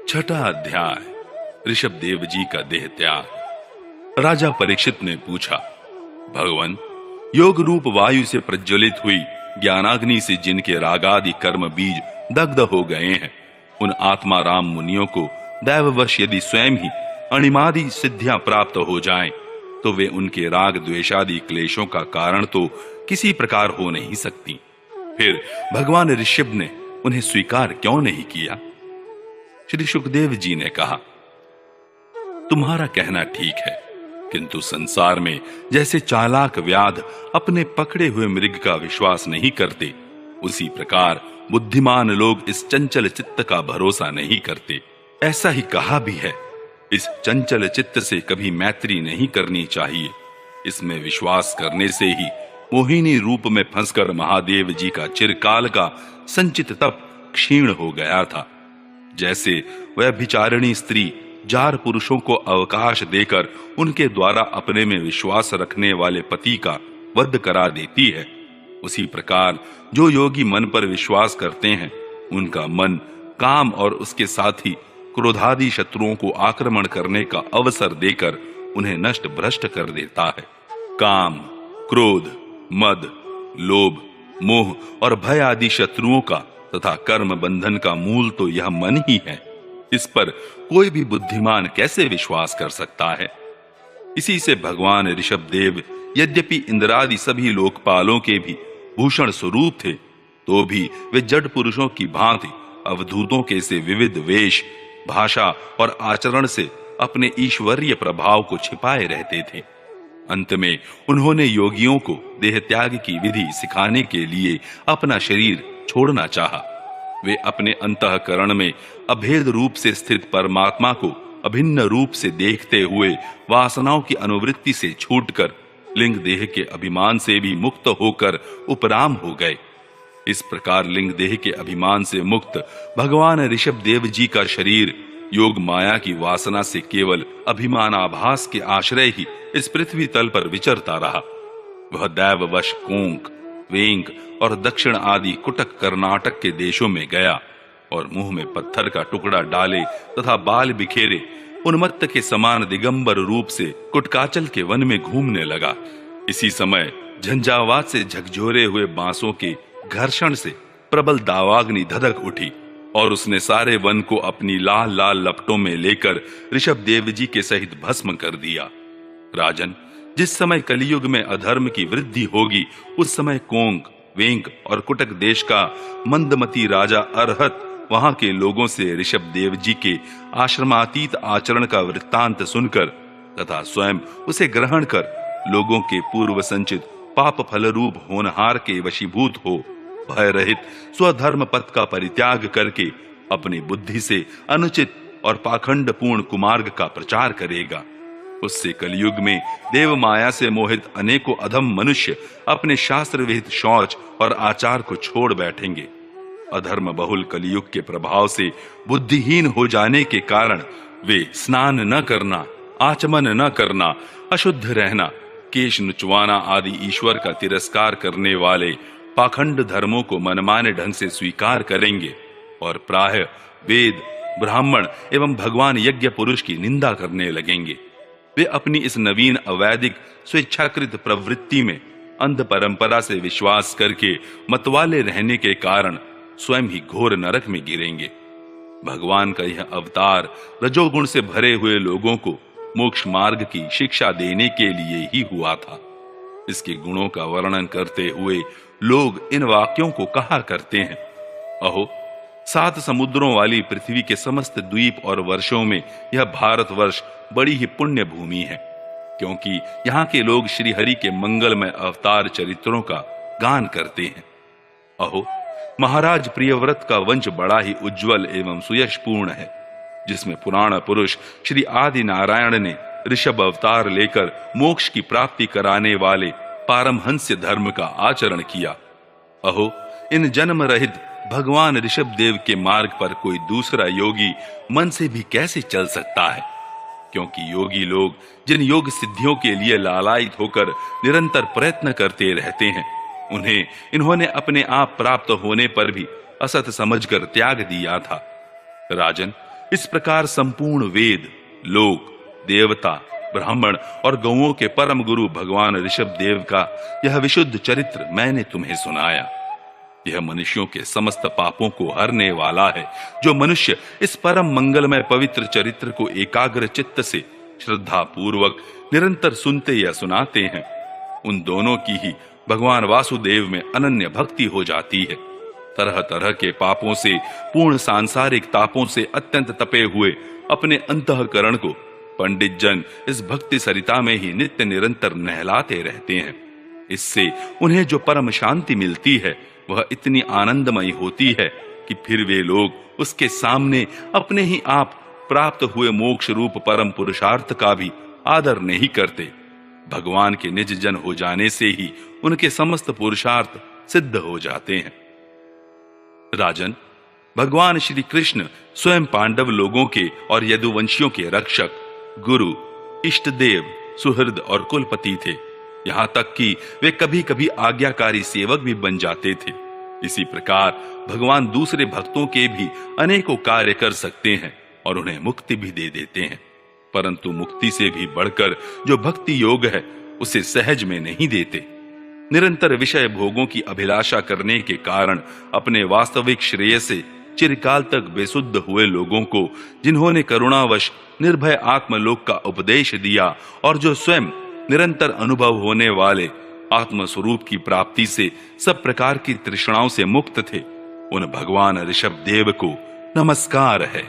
छठा अध्याय ऋषभ देव जी का देह त्याग। राजा परीक्षित ने पूछा, भगवान, योग रूप वायु से प्रज्वलित हुई ज्ञानाग्नि से जिनके रागादि कर्म बीज दग्ध हो गए हैं, उन आत्मा राम मुनियों को दैववश यदि स्वयं ही अणिमादि सिद्धियां प्राप्त हो जाएं, तो वे उनके राग द्वेषादि क्लेशों का कारण तो किसी प्रकार हो नहीं सकती। फिर भगवान ऋषभ ने उन्हें स्वीकार क्यों नहीं किया? श्री सुखदेव जी ने कहा, तुम्हारा कहना ठीक है, किंतु संसार में जैसे चालाक व्याध अपने पकड़े हुए मृग का विश्वास नहीं करते, उसी प्रकार बुद्धिमान लोग इस चंचल चित्त का भरोसा नहीं करते। ऐसा ही कहा भी है, इस चंचल चित्त से कभी मैत्री नहीं करनी चाहिए। इसमें विश्वास करने से ही मोहिनी रूप में फंसकर महादेव जी का चिरकाल का संचित तप क्षीण हो गया था। जैसे वह विचारिणी स्त्री जार पुरुषों को अवकाश देकर उनके द्वारा अपने में विश्वास रखने वाले पति का वध करा देती है, उसी प्रकार जो योगी मन पर विश्वास करते हैं, उनका मन काम और उसके साथ ही क्रोधादि शत्रुओं को आक्रमण करने का अवसर देकर उन्हें नष्ट भ्रष्ट कर देता है। काम, क्रोध, मद, लोभ, मोह और भय आदि शत्रुओं का तथा कर्म बंधन का मूल तो यह मन ही है। इस पर कोई भी बुद्धिमान कैसे विश्वास कर सकता है? इसी से भगवान ऋषभ देव यद्यपि इंद्रादि सभी लोकपालों के भी भूषण स्वरूप थे, तो भी वे जड़ पुरुषों की भांति अवधूतों के से विविध वेश, भाषा और आचरण से अपने ईश्वरीय प्रभाव को छिपाए रहते थे। अंत में उन्होंने योगियों को देह त्याग की विधि सिखाने के लिए अपना शरीर छोड़ना चाहा। वे अपने अंतःकरण में अभेद रूप से स्थित परमात्मा को अभिन्न रूप से देखते हुए वासनाओं की अनुवृत्ति से छूटकर लिंग देह के अभिमान से भी मुक्त होकर उपराम हो गए। इस प्रकार लिंग देह के अभिमान से मुक्त भगवान ऋषभ देव जी का शरीर योग माया की वासना से केवल अभिमानाभास के आश्रय ही इस पृथ्वी तल पर विचरता रहा। वह दैववश कोंक, वेंक और दक्षिण आदि कुटक कर्नाटक के देशों में गया और मुंह में पत्थर का टुकड़ा डाले तथा बाल बिखेरे उन्मत्त के समान दिगंबर रूप से कुटकाचल के वन में घूमने लगा। इसी समय झंझावात से झकझोरे हुए बांसों के घर्षण से प्रबल दावाग्नि धधक उठी और उसने सारे वन को अपनी लाल लाल लपटों में लेकर ऋषभ देव जी के सहित भस्म कर दिया। राजन, जिस समय कलियुग में अधर्म की वृद्धि होगी, उस समय कोंक, वेंक और कुटक देश का मंदमती राजा अरहत वहां के लोगों से ऋषभ देव जी के आश्रमातीत आचरण का वृत्तांत सुनकर तथा स्वयं उसे ग्रहण कर लोगों के पूर्व संचित पाप फल रूप होनहार के वशीभूत हो भय रहित स्वधर्म पथ का परित्याग करके अपनी बुद्धि से अनुचित और पाखंड पूर्ण कुमार्ग का प्रचार करेगा। उससे कलयुग में देव माया से मोहित अनेकों अधम मनुष्य अपने शास्त्र विहित शौच और आचार को छोड़ बैठेंगे। अधर्म बहुल कलयुग के प्रभाव से बुद्धिहीन हो जाने के कारण वे स्नान न करना, आचमन न करना, अशुद्ध रहना, केश नुचवाना आदि ईश्वर का तिरस्कार करने वाले पाखंड धर्मों को मनमाने ढंग से स्वीकार करेंगे और प्रायः वेद, ब्राह्मण एवं भगवान यज्ञ पुरुष की निंदा करने लगेंगे। वे अपनी इस नवीन अवैधिक स्वेच्छाकृत प्रवृत्ति में अंध परंपरा से विश्वास करके मतवाले रहने के कारण स्वयं ही घोर नरक में गिरेंगे। भगवान का यह अवतार रजोगुण से भरे हुए लोगों को मोक्ष मार्ग की शिक्षा देने के लिए ही हुआ था। इसके गुणों का वर्णन करते हुए लोग इन वाक्यों को कहा करते हैं, अहो, 7 समुद्रों वाली पृथ्वी के समस्त द्वीप और वर्षों में यह भारतवर्ष बड़ी ही पुण्य भूमि है, क्योंकि यहाँ के लोग श्री हरि के मंगलमय अवतार चरित्रों का गान करते हैं। अहो, महाराज प्रियव्रत का वंश बड़ा ही उज्जवल एवं सुयशपूर्ण है, जिसमें पुराण पुरुष श्री आदि नारायण ने ऋषभ अवतार लेकर मोक्ष की प्राप्ति कराने वाले पारमहंस्य धर्म का आचरण किया। अहो, इन जन्म रहित भगवान ऋषभ देव के मार्ग पर कोई दूसरा योगी मन से भी कैसे चल सकता है? क्योंकि योगी लोग जिन योग सिद्धियों के लिए लालायित होकर निरंतर प्रयत्न करते रहते हैं, उन्हें इन्होंने अपने आप प्राप्त होने पर भी असत समझकर त्याग दिया था। राजन, इस प्रकार संपूर्ण वेद, लोक, देवता, ब्राह्मण और गौओं के परम गुरु भगवान ऋषभ देव का यह विशुद्ध चरित्र मैंने तुम्हें सुनाया। यह मनुष्यों के समस्त पापों को हरने वाला है। जो मनुष्य इस परम मंगलमय पवित्र चरित्र को एकाग्र चित्त से श्रद्धा पूर्वक निरंतर सुनते या सुनाते हैं, उन दोनों की ही भगवान वासुदेव में अनन्य भक्ति हो जाती है। तरह तरह के पापों से पूर्ण सांसारिक तापों से अत्यंत तपे हुए अपने अंतःकरण को पंडित जन इस भक्ति सरिता में ही नित्य निरंतर नहलाते रहते हैं। इससे उन्हें जो परम शांति मिलती है वह इतनी आनंदमयी होती है कि फिर वे लोग उसके सामने अपने ही आप प्राप्त हुए मोक्ष रूप परम पुरुषार्थ का भी आदर नहीं करते। भगवान के निज जन हो जाने से ही उनके समस्त पुरुषार्थ सिद्ध हो जाते हैं। राजन, भगवान श्री कृष्ण स्वयं पांडव लोगों के और यदुवंशियों के रक्षक, गुरु, इष्ट देव, सुहृद और कुलपति थे। यहां तक कि वे कभी कभी आज्ञाकारी सेवक भी बन जाते थे। इसी प्रकार भगवान दूसरे भक्तों के भी अनेकों कार्य कर सकते हैं और उन्हें मुक्ति भी दे देते हैं, परंतु मुक्ति से भी बढ़कर जो भक्ति योग है उसे सहज में नहीं देते। निरंतर विषय भोगों की अभिलाषा करने के कारण अपने वास्तविक श्रेय से चिरकाल तक बेसुद्ध हुए लोगों को जिन्होंने करुणावश निर्भय आत्मलोक का उपदेश दिया और जो स्वयं निरंतर अनुभव होने वाले आत्मस्वरूप की प्राप्ति से सब प्रकार की तृष्णाओं से मुक्त थे, उन भगवान ऋषभ देव को नमस्कार है।